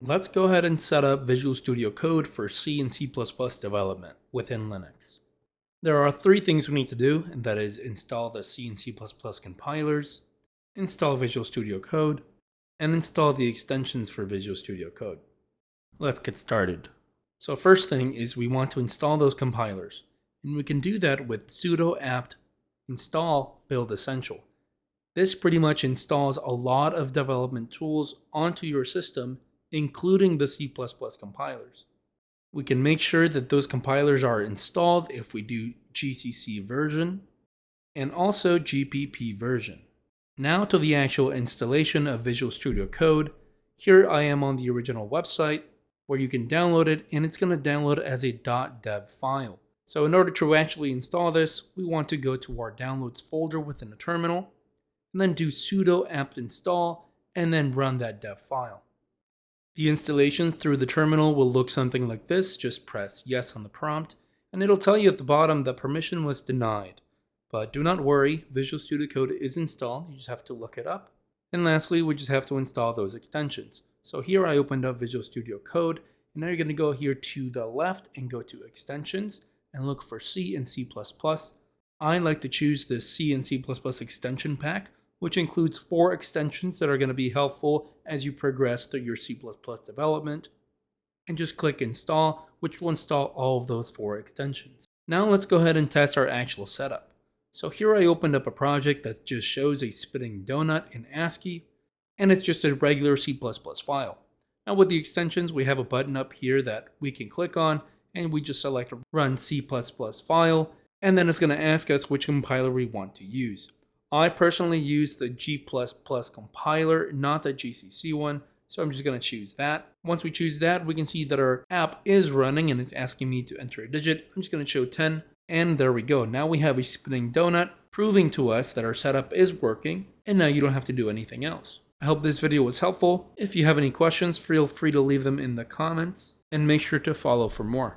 Let's go ahead and set up Visual Studio Code for C and C++ development within Linux. There are three things we need to do, and that is install the C and C++ compilers, install Visual Studio Code, and install the extensions for Visual Studio Code. Let's get started. So first thing is we want to install those compilers, and we can do that with sudo apt install build essential. This pretty much installs a lot of development tools onto your system, including the C++ compilers. We can make sure that those compilers are installed if we do GCC version and also GPP version. Now to the actual installation of Visual Studio Code. Here I am on the original website where you can download it, and it's going to download as a .dev file. So in order to actually install this, we want to go to our downloads folder within the terminal and then do sudo apt install and then run that dev file. The installation through the terminal will look something like this. Just press yes on the prompt, and it'll tell you at the bottom that permission was denied. But do not worry, Visual Studio Code is installed, you just have to look it up. And lastly, we just have to install those extensions. So here I opened up Visual Studio Code, and now you're going to go here to the left and go to extensions and look for C and C++. I like to choose this C and C++ extension pack, which includes 4 extensions that are going to be helpful as you progress through your C++ development. And just click install, which will install all of those 4 extensions. Now let's go ahead and test our actual setup. So here I opened up a project that just shows a spinning donut in ASCII, and it's just a regular C++ file. Now with the extensions, we have a button up here that we can click on, and we just select run C++ file, and then it's going to ask us which compiler we want to use. I personally use the G++ compiler, not the GCC one, so I'm just going to choose that. Once we choose that, we can see that our app is running and it's asking me to enter a digit. I'm just going to show 10, and there we go. Now we have a spinning donut, proving to us that our setup is working, and now you don't have to do anything else. I hope this video was helpful. If you have any questions, feel free to leave them in the comments, and make sure to follow for more.